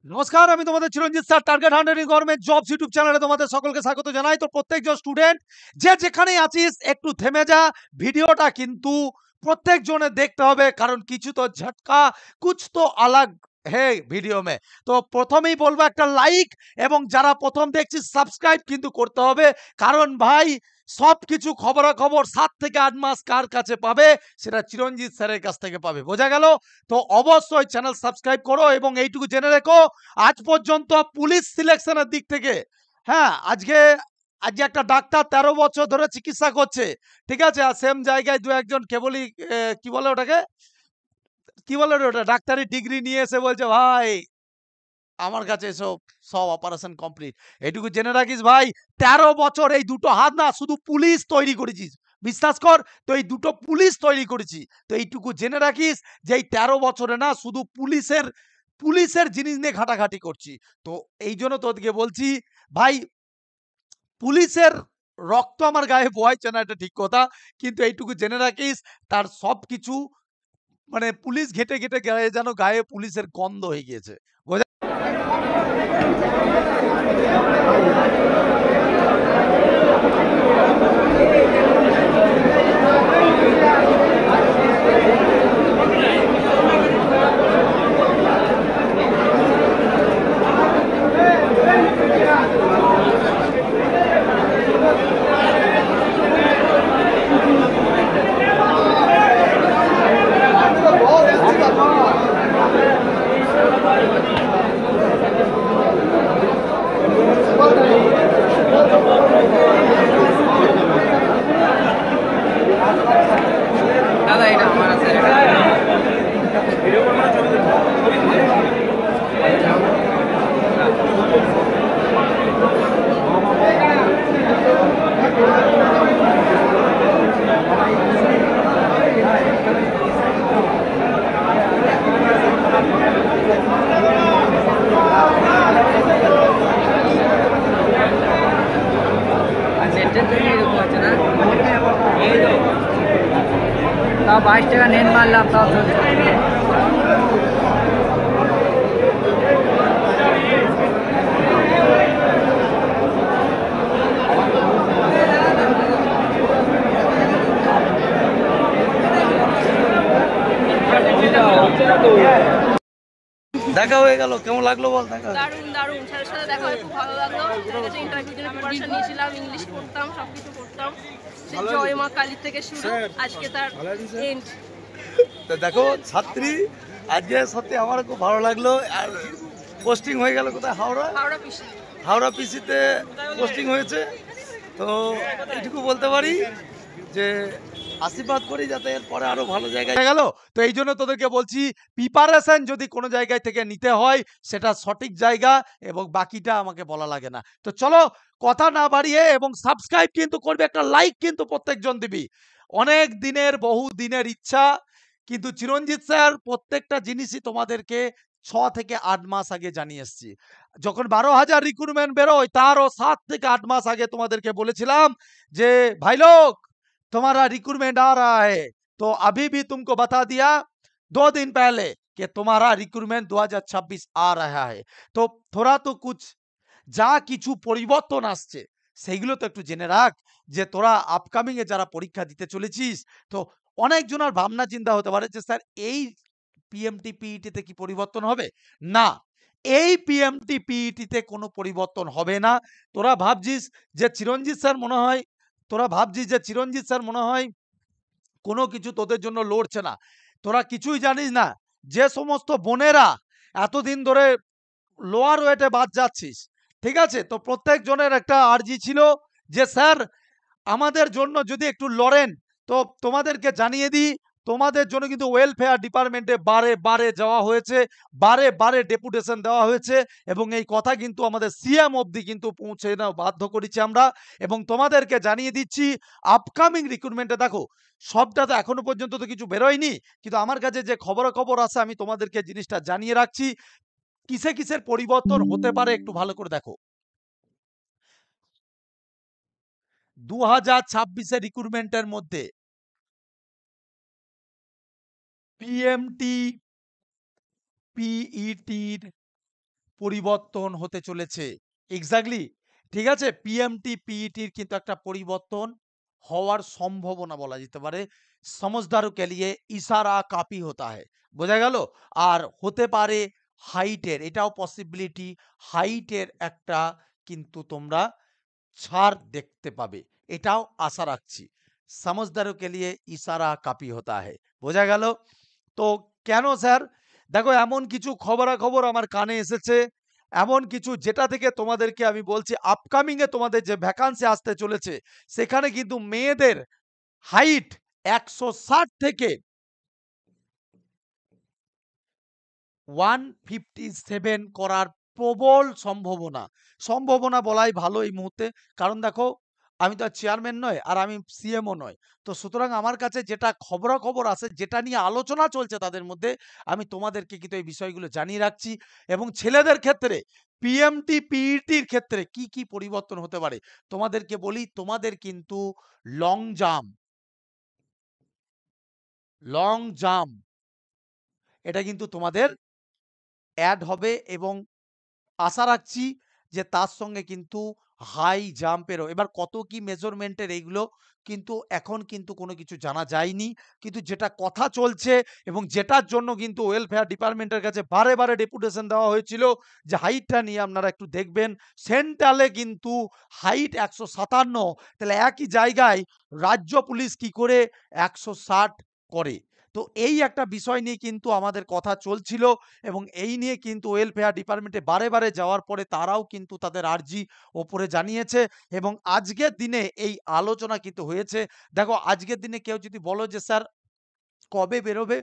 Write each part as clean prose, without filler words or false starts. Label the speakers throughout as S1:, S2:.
S1: নমস্কার, আমি তোমাদের Chiranjit sir. Target 100 government jobs YouTube চ্যানেলে তোমাদের সকলকে স্বাগত জানাই। তো প্রত্যেকজন স্টুডেন্ট যে যেখানেই আছিস একটু থেমে যা। ভিডিওটা কিন্তু প্রত্যেকজনের দেখতে হবে, কারণ কিছু তো ঝটকা কুছ তো আলাগ হে ভিডিও মে। তো প্রথমেই বলবো একটা লাইক, এবং যারা প্রথম দেখছিস সাবস্ক্রাইব কিন্তু করতে হবে, কারণ ভাই সবকিছু খবরাখবর 7 থেকে 8 মাস কার কাছে পাবে, সেটা চিরঞ্জিত স্যারের কাছ থেকে পাবে। বোঝা গেল? তো অবশ্যই চ্যানেল সাবস্ক্রাইব করো, এবং এইটুকু জেনে রেখো আজ পর্যন্ত পুলিশ সিলেকশনের দিক থেকে, হ্যাঁ, আজকে আজকে একটা ডাক্তার 13 বছর ধরে চিকিৎসা করছে, ঠিক আছে, আর সেম জায়গায় দু একজন কেবলই কি বলে ওটাকে, কি বলে রে ওটা, ডাক্তারি ডিগ্রি নিয়ে এসে বলছে ভাই আমার কাছে এসব সব অপারেশন কমপ্লিট। এইটুকু জেনে রাখিস ভাই, 13 বছর এই দুটো হাত না শুধু পুলিশ তৈরি করেছিস। বিশ্বাস কর, তো এই দুটো পুলিশ তৈরি করেছি। তো এইটুকু জেনে রাখিস যে এই 13 বছরে না শুধু পুলিশের পুলিশের জিনিস নিয়ে ঘাটাঘাটি করছি। তো এই জন্য তোদেরকে বলছি ভাই, পুলিশের রক্ত আমার গায়ে বইছে না, এটা ঠিক কথা, কিন্তু এইটুকু জেনে রাখিস তার সবকিছু মানে পুলিশ ঘেটে ঘেটে গায়ে যেন গায়ে পুলিশের গন্ধ হয়ে গিয়েছে। বোঝা
S2: দাদা এটা আমার আছে আচ্ছা এটার জন্য এরকম আছে না তাও 22 টাকা নেন মারলাম তাও
S1: দেখা হয়ে গেল, কেমন লাগলো বল? দেখা
S3: দারুণ দারুণ, স্যারের সাথে দেখা হয়ে খুব ভালো লাগলো। স্যারের কাছে ইন্টারভিউর জন্য প্রিপারেশন নিয়েছিলাম, ইংলিশ পড়তাম, সবকিছু করতাম। সেই জয় মা কালীর থেকে শুরু, আজকে তার এন্ড।
S1: তো দেখো ছাত্রী, আজকে সত্যি আমার খুব ভালো লাগলো। আর পোস্টিং হয়ে গেল কোথায়? হাওড়া।
S3: হাওড়া পিসি।
S1: হাওড়া পিসিতে পোস্টিং হয়েছে। তো এইটুকু বলতে পারি যে আশীর্বাদ করি যাতে এর পরে আরো ভালো জায়গায় গেল। তো এই জন্য তোদেরকে বলছি, প্রিপারেশন যদি কোনো জায়গায় থেকে নিতে হয় সেটা সঠিক জায়গা, এবং বাকিটা আমাকে বলা লাগে না। তো চলো কথা না বাড়িয়ে, এবং সাবস্ক্রাইব কিন্তু করবে, একটা লাইক কিন্তু প্রত্যেকজন দিবি। অনেক দিনের বহু দিনের ইচ্ছা, কিন্তু চিরঞ্জিত স্যার প্রত্যেকটা জিনিসই তোমাদেরকে 6 থেকে 8 মাস আগে জানিয়ে এসেছি। যখন 12,000 রিক্রুটমেন্ট বেরোয় তারও 7 থেকে 8 মাস আগে তোমাদেরকে বলেছিলাম যে ভাই লোক तुम्हारा रिक्रूटमेंट आ रहा है। तो अभी भी तुमको बता दिया 2 दिन पहले कि तुम्हारा रिक्रूटमेंट 2026 आ रहा है। तो थोड़ा तो कुछ যা কিছু পরিবর্তন আসছে সেইগুলো তো একটু জেনে রাখ, যে তোরা আপকামিং এ যারা পরীক্ষা দিতে চলেছিস, তো অনেক জনের ভাবনা চিন্তা হতে পারে যে স্যার এই পিএমটি পিইটি তে কি পরিবর্তন হবে? না, এই পিএমটি পিইটি তে কোনো পরিবর্তন হবে না। তোরা ভাবছিস যে চিরঞ্জিত স্যার মনে হয় তোরা ভাবছিস যে চিরঞ্জিত স্যার মনে হয় কোনো কিছু তোদের জন্য লড়ছে না। তোরা কিছুই জানিস না। যে সমস্ত বোনেরা এতদিন ধরে লোয়ার ওয়েটে বাদ যাচ্ছিস, ঠিক আছে, তো প্রত্যেক জনের একটা আর্জি ছিল যে স্যার আমাদের জন্য যদি একটু লড়েন। তো তোমাদেরকে জানিয়ে দিই, তোমাদের জন্য কিন্তু ওয়েলফেয়ার ডিপার্টমেন্টে বারে বারে যাওয়া হয়েছে, বারে বারে ডেপুটেশন দেওয়া হয়েছে, এবং এই কথা কিন্তু আমাদের সিএম অবধি কিন্তু পৌঁছে না বাধ্য করেছি আমরা। এবং তোমাদেরকে জানিয়ে দিচ্ছি আপকামিং রিক্রুটমেন্টে দেখো, সবটা তো এখনো পর্যন্ত তো কিছু বেরোয়নি, কিন্তু আমার কাছে যে খবরাখবর আছে আমি তোমাদেরকে জিনিসটা জানিয়ে রাখছি। কিসে কিসের পরিবর্তন হতে পারে একটু ভালো করে দেখো। 2026 রিক্রুটমেন্টের মধ্যে পিএমটি পিইটির পরিবর্তন হতে চলেছে। এক্স্যাক্টলি, ঠিক আছে, পিএমটি পিইটির কিন্তু একটা পরিবর্তন হওয়ার সম্ভাবনা বলা যেতে পারে। সমঝদারো কে লিয়ে ইশারা কাফি হতা है, বোঝা গেল? আর হতে পারে হাইটের, এটাও পসিবিলিটি, হাইটের একটা কিন্তু তোমরা ছাড় দেখতে পাবে, এটাও আশা রাখছি। সমঝদারো কে লিয়ে ইশারা কাফি হতা है, বোঝা গেল? তো কেন স্যার? দেখো এমন কিছু খবরাখবর আমার কানে এসেছে, এমন কিছু যেটা থেকে তোমাদেরকে আমি বলছি আপকামিং এ তোমাদের যে ভ্যাকান্সি আসতে চলেছে সেখানে কিন্তু মেয়েদের হাইট 160 থেকে 157 করার প্রবল সম্ভাবনা। সম্ভাবনা বলাই ভালো এই মুহূর্তে, কারণ দেখো আমি তো আর চেয়ারম্যান নয় আর আমি সিএমও নয়। তো সুতরাং আমার কাছে যেটা খবরাখবর আছে, যেটা নিয়ে আলোচনা চলছে তাদের মধ্যে, আমি তোমাদেরকে কিন্তু এই বিষয়গুলো জানিয়ে রাখছি। এবং ছেলেদের ক্ষেত্রে পিএমটি পিইটির ক্ষেত্রে কি কি পরিবর্তন হতে পারে তোমাদেরকে বলি। তোমাদের কিন্তু লং জাম্প, লং জাম্প এটা কিন্তু তোমাদের অ্যাড হবে এবং আশা রাখছি যে তার সঙ্গে কিন্তু হাই জাম্পেরও, এবার কত কি মেজারমেন্টের এইগুলো কিন্তু এখন কিন্তু কোনো কিছু জানা যায়নি, কিন্তু যেটা কথা চলছে এবং যেটার জন্য কিন্তু ওয়েলফেয়ার ডিপার্টমেন্টের কাছে বারে বারে ডেপুটেশন দেওয়া হয়েছিল যে হাইটটা নিয়ে আপনারা একটু দেখবেন। সেন্ট্রালে কিন্তু হাইট 157, তাহলে একই জায়গায় রাজ্য পুলিশ কি করে 160 করে। তো এই একটা বিষয় নিয়ে কিন্তু আমাদের কথা চলছিল এবং এই নিয়ে কিন্তু ওয়েলফেয়ার ডিপার্টমেন্টে বারে বারে যাওয়ার পরে তারাও কিন্তু তাদের আর্জি ওপরে জানিয়েছে এবং আজকের দিনে এই আলোচনা কিন্তু হয়েছে। দেখো আজকের দিনে কেউ যদি বলো যে স্যার কবে বেরোবে,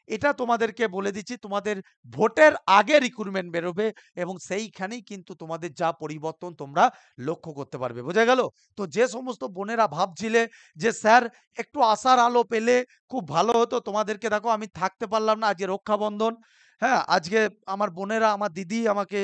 S1: এটা তোমাদেরকে বলে দিচ্ছি, তোমাদের ভোটের আগে রিক্রুটমেন্ট বেরোবে এবং সেইখানেই কিন্তু তোমাদের যা পরিবর্তন তোমরা লক্ষ্য করতে পারবে, বোঝা গেল? তো যে সমস্ত বোনেরা ভাবছিলে যে স্যার একটু আশার আলো পেলে খুব ভালো হতো, তোমাদেরকে দেখো আমি থাকতে পারলাম না, আজকে রক্ষাবন্ধন, হ্যাঁ আজকে আমার বোনেরা, আমার দিদি আমাকে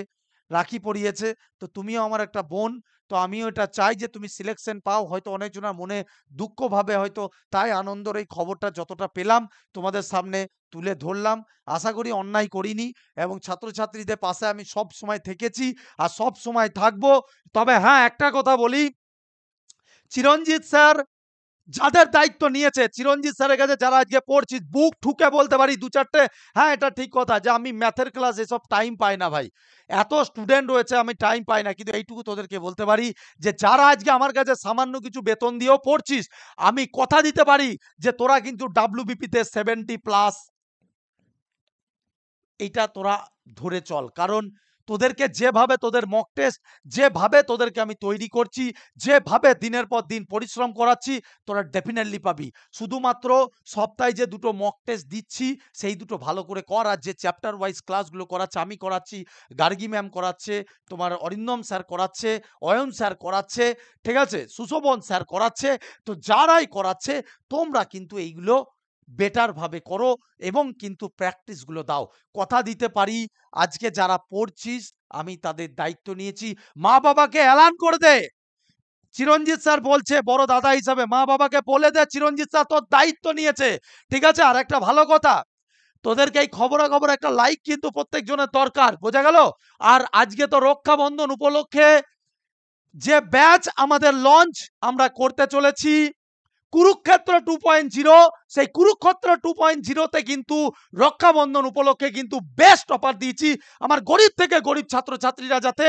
S1: রাখি পরিয়েছে, তো তুমিও আমার একটা বোন, তো আমিও এটা চাই যে তুমি সিলেকশন পাও। হয়তো অনেকজনের মনে দুঃখ ভাবে হয়তো, তাই আনন্দের এই খবরটা যতটা পেলাম তোমাদের সামনে তুলে ধরলাম। আশা করি অন্যায় করিনি এবং ছাত্রছাত্রীদের পাশে আমি সব সময় থেকেছি আর সব সময় থাকবো। তবে হ্যাঁ একটা কথা বলি, চিরঞ্জিত স্যার যাদের দায়িত্ব নিয়েছে, চিরঞ্জিত স্যারের কাছে যারা আজকে পড়ছি, বুক ঠুকে বলতে পারি দু চারটে, হ্যাঁ এটা ঠিক কথা যে আমি ম্যাথের ক্লাস এসব টাইম পাই না ভাই, এত স্টুডেন্ট রয়েছে আমি টাইম পাই না, কিন্তু এইটুকু তোদেরকে বলতে পারি যে যারা আজকে আমার কাছে সামান্য কিছু বেতন দিয়েও পড়ছিস, আমি কথা দিতে পারি যে তোরা কিন্তু ডাব্লিউবিপিতে 70+ এইটা তোরা ধরে চল, কারণ তোদেরকে যেভাবে তোদের মক টেস্ট, যেভাবে তোদেরকে আমি তৈরি করছি, যেভাবে দিনের পর দিন পরিশ্রম করাচ্ছি, তোরা ডেফিনেটলি পাবি। শুধুমাত্র সপ্তাহে যে দুটো মক টেস্ট দিচ্ছি সেই দুটো ভালো করে কর, আর যে চ্যাপ্টার ওয়াইজ ক্লাসগুলো করাচ্ছে, আমি করাচ্ছি, গার্গী ম্যাম করাচ্ছে, তোমার অরিন্দম স্যার করাচ্ছে, অয়ন স্যার করাচ্ছে, ঠিক আছে, সুশোভন স্যার করাচ্ছে, তো যারাই করাচ্ছে তোমরা কিন্তু এইগুলো বেটার ভাবে করো এবং কিন্তু প্র্যাকটিস গুলো দাও। কথা দিতে পারি আজকে যারা পড়ছিস আমি তাদের দায়িত্ব নিয়েছি, মা বাবাকে এলান করে দে, চিরঞ্জিত স্যার বলছে বড় দাদা হিসাবে মা বাবাকে বলে দে চিরঞ্জিত স্যার তোর দায়িত্ব নিয়েছে, ঠিক আছে? আর একটা ভালো কথা, তোদেরকে এই খবরাখবর একটা লাইক কিন্তু প্রত্যেক জনের দরকার, বোঝা গেল? আর আজকে তো রক্ষাবন্ধন উপলক্ষে যে ব্যাচ আমাদের লঞ্চ আমরা করতে চলেছি কুরুক্ষেত্র 2.0, সেই কুরুক্ষেত্র 2.0 তে কিন্তু রক্ষাবন্ধন উপলক্ষে কিন্তু বেস্ট অফার দিয়েছি আমার গরিব থেকে গরিব ছাত্রছাত্রীরা, যাতে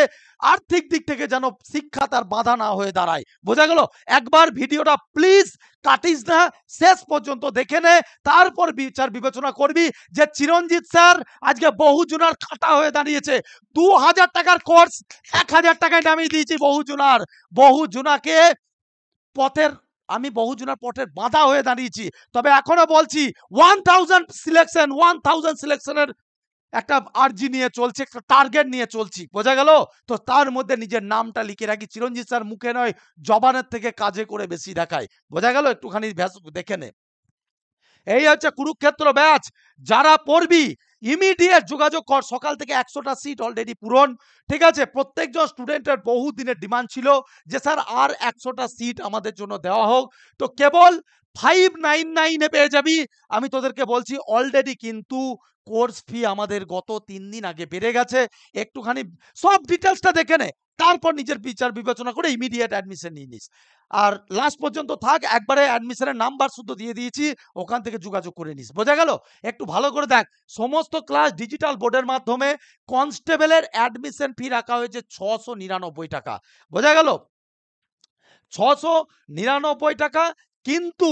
S1: আর্থিক দিক থেকে যেন শিক্ষা তার বাধা না হয়ে দাঁড়ায়, বোঝা গেল? একবার ভিডিওটা প্লিজ কাটিস না, শেষ পর্যন্ত দেখে নে, তারপর বিচার বিবেচনা করবি যে চিরঞ্জিত স্যার আজকে বহুজনার খাতা হয়ে দাঁড়িয়েছে। 2000 টাকার কোর্স 1000 টাকায় নামিয়ে দিয়েছি বহুজনাকে পথের, আমি বহুজনের পথের বাধা হয়ে দাঁড়িয়েছি। তবে এখনো বলছি 1000 সিলেকশনের একটা আর্জি নিয়ে চলছে, একটা টার্গেট নিয়ে চলছি, বোঝা গেল? তো তার মধ্যে নিজের নামটা লিখে রাখি, চিরঞ্জিত স্যার মুখে নয় জবানের থেকে কাজে করে বেশি দেখায়, বোঝা গেল? একটুখানি দেখে নে। এই হচ্ছে কুরুক্ষেত্র ব্যাচ, যারা পড়বি ইমিডিয়েট যোগাযোগ কর। সকাল থেকে 100টা সিট অলরেডি পূরণ। ঠিক আছে, প্রত্যেকজন স্টুডেন্টের বহু দিনের ডিমান্ড ছিল যে স্যার আর 100টা সিট আমাদের জন্য দেওয়া হোক। তো কেবল 599 এ পেয়ে যাবি। আমি তোদেরকে বলছি অলরেডি কিন্তু কোর্স ফি আমাদের গত 3 দিন আগে বেড়ে গেছে। একটুখানি সব ডিটেলসটা দেখে নে, তারপর নিজের বিচার বিবেচনা করে ইমিডিয়েট অ্যাডমিশন নিয়ে নিস। আর লাস্ট পর্যন্ত থাক, একবারে অ্যাডমিশনের নাম্বার শুধু দিয়ে দিয়েছি, ওখান থেকে যোগাযোগ করে নিস। বোঝা গেল? একটু ভালো করে দেখ, সমস্ত ক্লাস ডিজিটাল বোর্ডের মাধ্যমে। কনস্টেবলের অ্যাডমিশন ফি রাখা হয়েছে 699 টাকা। বোঝা গেল? 699 টাকা। কিন্তু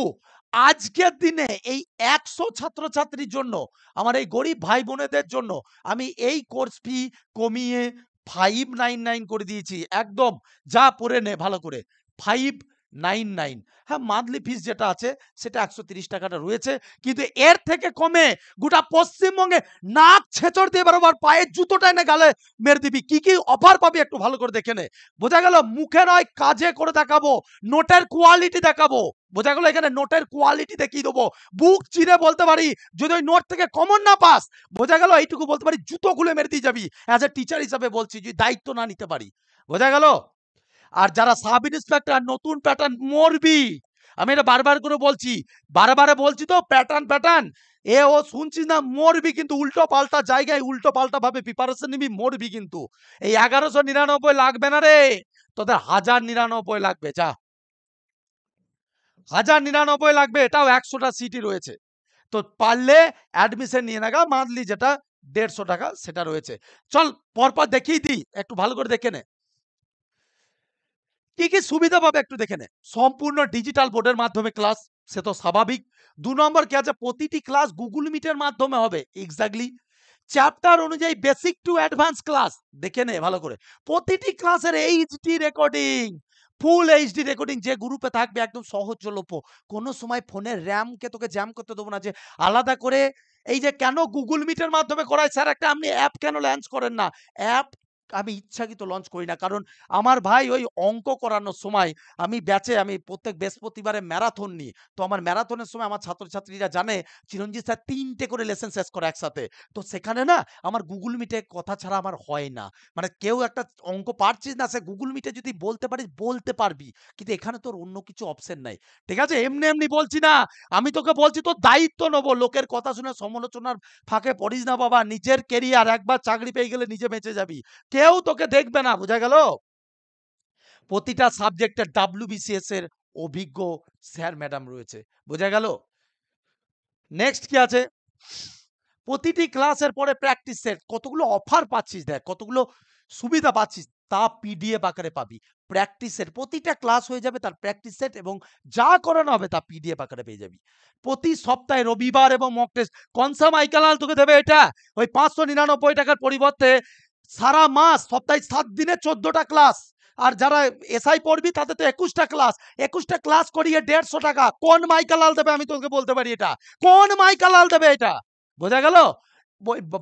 S1: আজকের দিনে এই 100 ছাত্রছাত্রীর জন্য, আমার এই গরিব ভাই বোনেদের জন্য আমি এই কোর্স ফি কমিয়ে 599 করে দিয়েছি। একদম যা পড়ে নে ভালো করে, 599। হ্যাঁ, মান্থলি ফিস যেটা আছে সেটা 130 টাকাটা রয়েছে, কিন্তু এর থেকে কমে গোটা পশ্চিমবঙ্গে নাক ছেচড় দিয়ে বেরোবার, পায়ের জুতোটা এনে গালে মেরে দিবি। কি কি অফার পাবি একটু ভালো করে দেখে নে। বোঝা গেল? মুখে নয়, কাজে করে দেখাবো, নোটের কোয়ালিটি দেখাবো। বোঝা গেল? এখানে নোটের কোয়ালিটি দেখিয়ে দেবো। বুক চিরে বলতে পারি, যদি ওই নোট থেকে কমন না পাস, বোঝা গেল, এইটুকু বলতে পারি, জুতো খুলে মেরে দিয়ে যাবি। অ্যাজ এ টিচার হিসাবে বলছি, যদি দায়িত্ব না নিতে পারি। বোঝা গেল? আর যারা সাব ইন্সপেক্টর, নতুন প্যাটার্ন মরবি। আমি এটা বারবার করে বলছি, বারবারে বলছি তো, প্যাটার্ন প্যাটার্ন এ ও শুনছিস না, মরবি কিন্তু। উল্টো পাল্টা জায়গায় উল্টো পাল্টা ভাবে প্রিপারেশন নিবি, মরবি কিন্তু। এই 1199 লাগবে না রে, তোদের 1099 লাগবে। যা, 1099 লাগবে। এটাও 100টা সিটই রয়েছে। তো পারলে অ্যাডমিশন নিয়ে নাগা। মান্থলি যেটা 150 টাকা সেটা রয়েছে। চল পরপর দেখিয়ে দিই, একটু ভালো করে দেখে নে কি কি সুবিধা পাবে, একটু দেখে নে। সম্পূর্ণ ডিজিটাল বোর্ডের মাধ্যমে ক্লাস, সে তো স্বাভাবিক। 2 নম্বর কি আছে, প্রতিটি ক্লাস গুগল মিটের মাধ্যমে হবে। এক্স্যাক্টলি। চ্যাপ্টার অনুযায়ী বেসিক টু অ্যাডভান্স ক্লাস। দেখে নে ভালো করে, প্রতিটি ক্লাসের HD recording, full HD recording, যে গ্রুপে থাকবে একদম সহজলভ্য। কোনো সময় ফোনের র্যামকে তোকে জ্যাম করতে দেবো না, যে আলাদা করে। এই যে কেন গুগল মিটের মাধ্যমে করায় স্যার, একটা আপনি অ্যাপ কেন লঞ্চ করেন না? অ্যাপ আমি ইচ্ছাকৃত লঞ্চ করি না, কারণ আমার ভাই ওই অঙ্ক করানোর সময় আমি ব্যাচে, আমি প্রত্যেক বৃহস্পতিবারে ম্যারাথন নিই। তো আমার ম্যারাথনের সময় আমার ছাত্রছাত্রীরা জানে চিরঞ্জিত স্যার 3টে করে লেসন শেষ করে একসাথে। তো সেখানে না আমার গুগল মিটে কথা ছাড়া আমার হয় না। মানে কেউ একটা অঙ্ক পারছিস না, সে গুগল মিটে যদি বলতে পারিস বলতে পারবি, কিন্তু এখানে তোর অন্য কিছু অপশন নাই। ঠিক আছে, এমনি এমনি বলছি না, আমি তোকে বলছি তোর দায়িত্ব নেবো। লোকের কথা শুনে সমালোচনার ফাঁকে পড়িস না বাবা। নিজের কেরিয়ার, একবার চাকরি পেয়ে গেলে নিজে বেঁচে যাবি, কেউ তোকে দেখবে না। বোঝা গেল? প্রতিটা সাবজেক্টের WBCS এর অভিজ্ঞ স্যার ম্যাডাম রয়েছে। বোঝা গেল? নেক্সট কি আছে, প্রতিটি ক্লাসের পরে প্র্যাকটিস সেট। কতগুলো অফার পাচ্ছিস দেখ, কতগুলো সুবিধা পাচ্ছিস, তা পিডিএফ আকারে পাবি। প্র্যাকটিস সেট, প্রতিটা ক্লাস হয়ে যাবে তার প্র্যাকটিস সেট, এবং যা করানো হবে তা পিডিএফ আকারে পেয়ে যাবি। প্রতি সপ্তাহে রবিবার এবং মক টেস্ট। কনসা মাইকালাল তোকে দেবে এটা ওই 599 টাকার পরিবর্তে সারা মাস, সপ্তাহে 7 দিনে 14টা ক্লাস। আর যারা এসআই পড়বি তাদের তো 21টা ক্লাস। 21টা ক্লাস করিয়ে 150 টাকা। কোন মাইকালাল দেবে আমি তোকে বলতে পারি এটা, কোন মাইকালাল দেবে এটা? বোঝা গেল?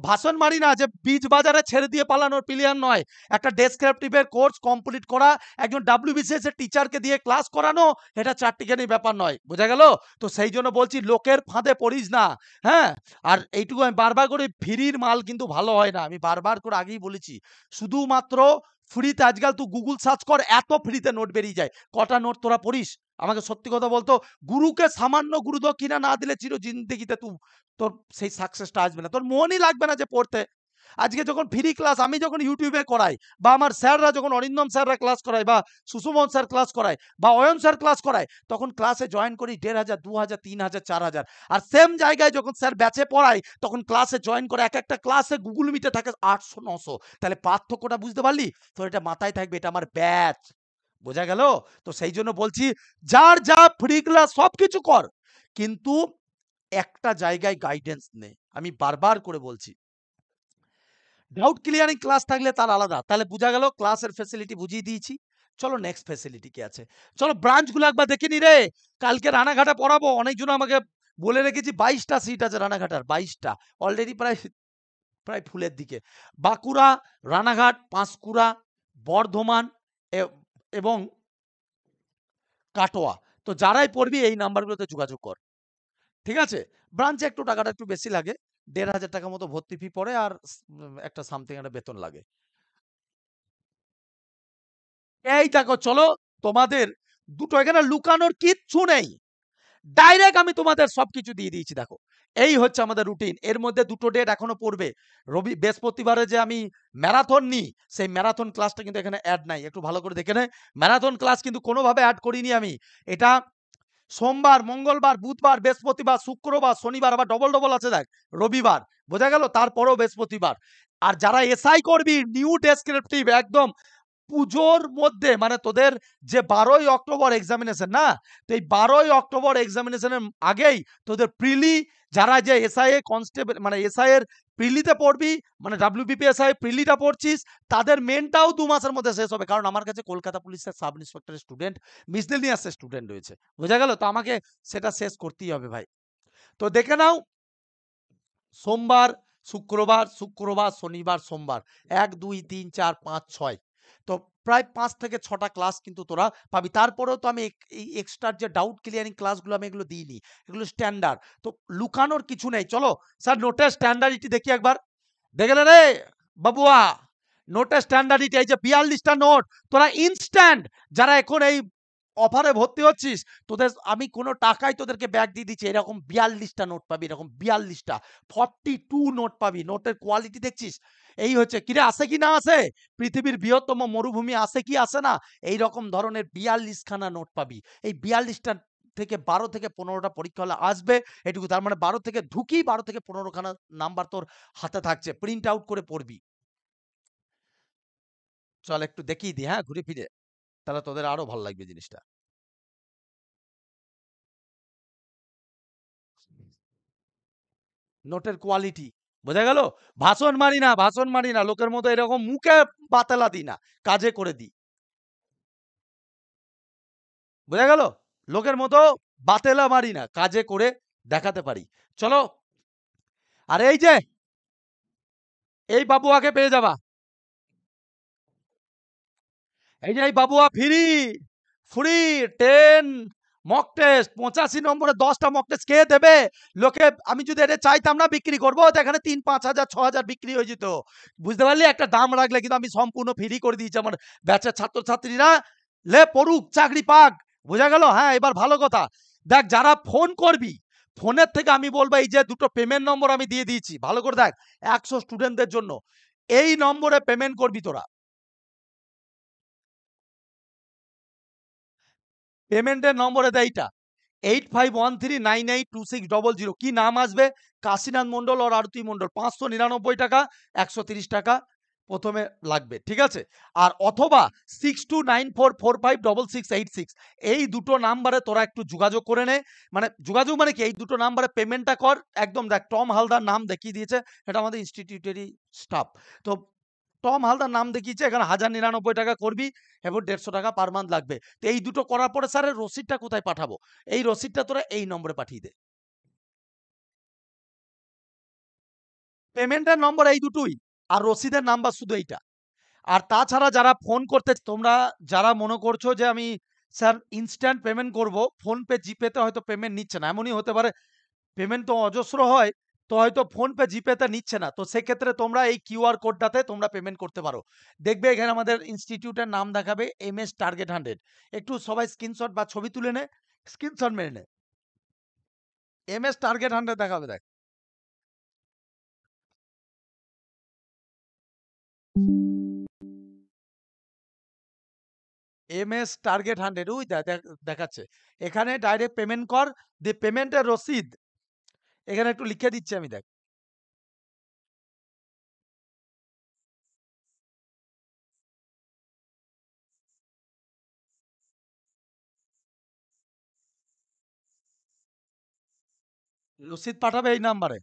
S1: ভাষণ মারি না যে বীজ বাজারে ছেড়ে দিয়ে পালানোর প্লেয়ার নয়। একটা ডেসক্রিপটিভের কোর্স কমপ্লিট করা, একজন WBCS এর টিচারকে দিয়ে ক্লাস করানো, এটা চারটিখানি ব্যাপার নয়। বোঝা গেল? তো সেই জন্য বলছি, লোকের ফাঁদে পড়িস না। হ্যাঁ, আর এইটুকু আমি বারবার করে, ফ্রির মাল কিন্তু ভালো হয় না। আমি বারবার করে আগেই বলেছি, শুধুমাত্র ফ্রিতে। আজকাল তুই গুগল সার্চ কর, এত ফ্রিতে নোট বেরিয়ে যায়। কটা নোট তোরা পড়িস? আমাকে সত্যি কথা বলতো, গুরুকে সামান্য গুরুদক্ষিণা না দিলে চির জিন্দেগিতে তোর সেই সাকসেসটা আসবে না, তোর মনই লাগবে না যে পড়তে। আজকে যখন ফ্রি ক্লাস আমি যখন ইউটিউবে করাই, বা আমার স্যাররা যখন অরিন্দম স্যাররা ক্লাস করায়, বা সুষুমন স্যার ক্লাস করায়, বা অয়ন স্যার ক্লাস করায়, তখন ক্লাসে জয়েন করি 1500, 2000, 3000, 4000। আর সেম জায়গায় যখন স্যার ব্যাচে পড়ায়, তখন ক্লাসে জয়েন করে এক একটা ক্লাসে গুগল মিটে থাকে 800, 900। তাহলে পার্থক্যটা বুঝতে পারলি? তো এটা মাথায় থাকবে, এটা আমার ব্যাচ। বোঝা গেল? তো সেই জন্য বলছি, যার যা ফ্রি ক্লাস সবকিছু কর, কিন্তু একটা জায়গায় গাইডেন্স নে। আমি বারবার করে বলছি, ডাউট ক্লিয়ারিং ক্লাস থাকলে তার আলাদা। তাহলে বোঝা গেল ক্লাসের ফ্যাসিলিটি বুঝিয়ে দিয়েছি। চলো নেক্সট ফ্যাসিলিটি কি আছে, চলো ব্রাঞ্চগুলো একবার দেখে নি রে। কালকে রানাঘাটে পড়াবো, অনেকজন আমাকে বলে রেখেছি 22টা সিট আছে রানাঘাটার। 22টা অলরেডি প্রায় প্রায় ফুলের দিকে। বাঁকুড়া, রানাঘাট, পাঁশকুড়া, বর্ধমান এবং কাটোয়া। তো যারাই পড়বি এই নাম্বারগুলোতে যোগাযোগ কর। ঠিক আছে? ব্রাঞ্চে একটু টাকাটা একটু বেশি লাগে, 1,500 টাকা মতো ভর্তি ফি পড়ে আর একটা সামথিং একটা বেতন লাগে। এই দেখো চলো, তোমাদের দুটো এখানে লুকানোর কিচ্ছু নেই। ডাইরেক্ট আমি তোমাদের সবকিছু দিয়ে দিয়েছি। দেখো এই হচ্ছে আমাদের রুটিন। এর মধ্যে দুটো ডেট এখনো পড়বে। বৃহস্পতিবারে যে আমি ম্যারাথন নিই, সেই ম্যারাথন ক্লাসটা কিন্তু এখানে অ্যাড নাই। একটু ভালো করে দেখে নে, ম্যারাথন ক্লাস কিন্তু কোনোভাবে অ্যাড করিনি আমি। এটা সোমবার, মঙ্গলবার, বুধবার, বৃহস্পতিবার, শুক্রবার, শনিবার, আবার ডবল ডবল আছে দেখ, রবিবার। বোঝা গেল? তারপরেও বৃহস্পতিবার। আর যারা এসআই করবি, নিউ ডেসক্রিপটিভ একদম পুজোর মধ্যে, মানে তোদের যে 12ই অক্টোবর এক্সামিনেশন না, তো এই 12ই অক্টোবর এক্সামিনেশনের আগেই তোদের প্রিলি, যারা যে এসআই কনস্টেবল মানে এসআই এর প্রিলিতে পড়বি, মানে ডাব্লিউবিপি এসআই প্রিলিটা পড়ছিস, তাদের মেনটাও 2 মাসের মধ্যে শেষ হবে। কারণ আমার কাছে কলকাতা পুলিশের সাব ইন্সপেক্টরের স্টুডেন্ট, মিসলেনিয়াসের স্টুডেন্ট রয়েছে। বোঝা গেল? তো আমাকে সেটা শেষ করতেই হবে ভাই। তো দেখে নাও, সোমবার, শুক্রবার, শুক্রবার, শনিবার, সোমবার, 1 2 3 4 5 6, তো প্রায় 5 থেকে 6টা ক্লাস কিন্তু তোরা পাবি। তারপরেও তো আমি এই এক্সট্রা যে ডাউট ক্লিয়ারিং ক্লাসগুলো আমি এগুলো দিইনি, এগুলো স্ট্যান্ডার্ড। তো লুকানোর কিছু নেই। চলো স্যার নোটের স্ট্যান্ডার্ডিটি দেখি একবার। দেখলে রে বাবুয়া, নোটের স্ট্যান্ডার্ডিটি এই যে 42টা নোট, তোরা ইনস্ট্যান্ট যারা এখন এই অফারে ভর্তি হচ্ছিস, তোদের আমি কোনো টাকায় তোদেরকে ব্যাগ দিয়ে দিচ্ছি। এরকম 42টা নোট পাবি, এরকম 42টা 42 নোট পাবি। নোটের কোয়ালিটি দেখছিস? এই হচ্ছে কিরে, আসে কি না আসে? পৃথিবীর বৃহত্তম মরুভূমি আসে কি আসে না? এই রকম ধরনের 42 খানা নোট পাবি। এই 42টা থেকে 12 থেকে 15টা পরীক্ষা হলে আসবে এটুকু। তার মানে 12 থেকে ঢুকি 12 থেকে 15 খানা নাম্বার তোর হাতে থাকছে, প্রিন্ট আউট করে পড়বি। চল একটু দেখিয়ে দিই, হ্যাঁ, ঘুরে ফিরে, তাহলে তোদের আরো ভালো লাগবে জিনিসটা। নোটের কোয়ালিটি বোঝা গেল? ভাষণ মারি না, ভাষণ মারি না, লোকের মতো এরকম মুখে বাতেলা দিই না, কাজে করে দিই। বোঝা গেল? লোকের মতো বাতেলা মারি না, কাজে করে দেখাতে পারি। চলো, আর এই যে এই বাবুয়াকে পেয়ে যাবা, এই যে এই বাবুয়া ফ্রি, ফ্রি 10 মক টেস্ট, 85 নম্বরে 10টা মক টেস্ট কে দেবে? লোকে, আমি যদি এটা চাইতাম না বিক্রি করবো, তো এখানে 3-5 হাজার 6 হাজার বিক্রি হয়ে যেত। বুঝতে পারলি? একটা দাম রাখলে কিন্তু আমি সম্পূর্ণ ফ্রি করে দিয়েছি আমার ব্যাচের ছাত্রছাত্রীরা। লে পড়ুক, চাকরি পাক। বোঝা গেল? হ্যাঁ, এবার ভালো কথা দেখ, যারা ফোন করবি, ফোনের থেকে আমি বলবো এই যে দুটো পেমেন্ট নম্বর আমি দিয়ে দিয়েছি, ভালো করে দেখ, 100 স্টুডেন্টদের জন্য এই নম্বরে পেমেন্ট করবি তোরা। পেমেন্টের নম্বরে দেয় এইটা, 8513982600। কি নাম আসবে? কাশীনাথ মন্ডল আর আরতি মন্ডল। 599 টাকা, 130 টাকা প্রথমে লাগবে, ঠিক আছে? আর অথবা 6294456686, এই দুটো নাম্বারে তোরা একটু যোগাযোগ করে নে। মানে যোগাযোগ মানে কি, এই দুটো নাম্বারে পেমেন্টটা কর। একদম দেখ, টম হালদার নাম দেখিয়ে দিয়েছে, এটা আমাদের ইনস্টিটিউটেরই স্টাফ। তো টম হালদার নাম দেখিয়েছে, এখানে 1099 টাকা করবি এবং 150 টাকা পার মান্থ লাগবে। তো এই দুটো করার পরে স্যারের রসিদটা কোথায় পাঠাবো? এই রসিদটা তোরা এই নম্বরে পাঠিয়ে দে। পেমেন্টের নম্বর এই দুটোই, আর রসিদের নাম্বার শুধু এইটা। আর তাছাড়া যারা ফোন করতে, তোমরা যারা মনে করছো যে আমি স্যার ইনস্ট্যান্ট পেমেন্ট করব, ফোনপে জিপেতে হয়তো পেমেন্ট নিচ্ছে না, এমনই হতে পারে, পেমেন্ট তো অজস্র হয়, তো হয়তো ফোনপে জিপেতে নিচ্ছে না, তো সেক্ষেত্রে তোমরা এই কিউআর কোডটাতে তোমরা পেমেন্ট করতে পারো। দেখবে এখানে আমাদের ইনস্টিটিউটের নাম দেখাবে, MS টার্গেট 100। একটু সবাই স্ক্রিনশট বা ছবি তুলে নে, স্ক্রিনশট মেরে নে, MS টার্গেট 100 দেখাবে দেখ। MS টার্গেট 100 ওই দেখাচ্ছে। এখানে ডাইরেক্ট পেমেন্ট কর, দিয়ে পেমেন্টের রসিদ এখানে একটু লিখে দিচ্ছি আমি, দেখ। রসিদ পাঠাবে এই নাম্বারে।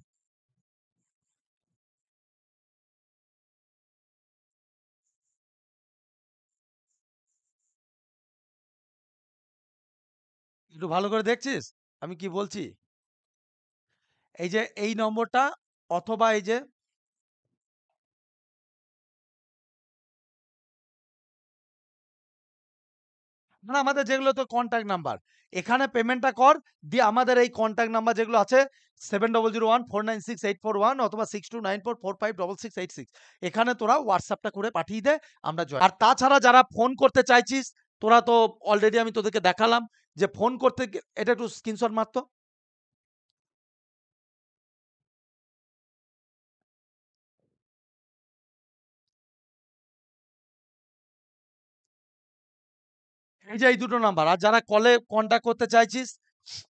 S1: একটু ভালো করে দেখছিস আমি কি বলছি? এই যে এই নম্বরটা, অথবা এই যে মানে আমাদের যেগুলো তো কন্ট্যাক্ট নাম্বার, এখানে পেমেন্টটা কর, দিয়ে আমাদের এই কন্ট্যাক্ট নাম্বার যেগুলো আছে 7001496841 অথবা 6294456686 এখানে তোরা হোয়াটসঅ্যাপটা করে পাঠিয়ে দে, আমরা জয়েন। আর তাছাড়া যারা ফোন করতে চাইছিস, তোরা তো অলরেডি আমি তোদেরকে দেখালাম যে ফোন করতে এটা একটু স্ক্রিনশট মারতো। এই যে এই দুটো নাম্বার। আর যারা কলে কন্টাক্ট করতে চাইছিস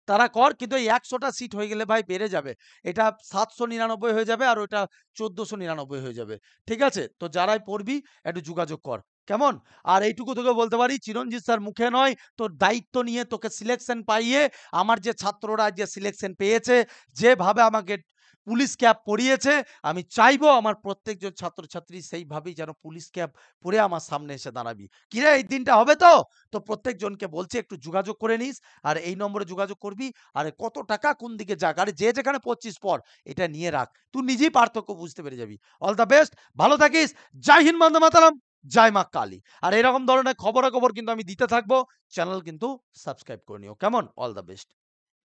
S1: তারা কর, কিন্তু এই 100টা সিট হয়ে গেলে ভাই বেড়ে যাবে। এটা 799 হয়ে যাবে আর ওটা 1499 হয়ে যাবে। ঠিক আছে? তো যারাই পড়বি একটু যোগাযোগ কর। কেমন? আর এইটুকু তোকে বলতে পারি, চিরঞ্জিত স্যার মুখে নয়, তোর দায়িত্ব নিয়ে তোকে সিলেকশন পাইয়ে আমার যে ছাত্ররা যে সিলেকশন পেয়েছে, যেভাবে আমাকে পুলিশ ক্যাপ পরিয়েছে, আমি চাইবো আমার প্রত্যেকজন ছাত্রছাত্রী সেইভাবেই যেন পুলিশ ক্যাপ পরে আমার সামনে এসে দাঁড়াবি। কিরে এই দিনটা হবে তো? তো প্রত্যেকজনকে বলছি একটু যোগাযোগ করে নিস। আর এই নম্বরে যোগাযোগ করবি। আর কত টাকা কোন দিকে যাক, আরে যে যেখানে পড়ছিস পড়, এটা নিয়ে রাখ। তুই নিজেই পার্থক্য বুঝতে পেরে যাবি। অল দ্য বেস্ট, ভালো থাকিস। জয় হিন্দ, বন্দে মাতরম, জয় মা কালী। আর এরকম ধরনের খবরাখবর কিন্তু আমি দিতে থাকবো। চ্যানেল কিন্তু সাবস্ক্রাইব করে নিও। কেমন? All the best.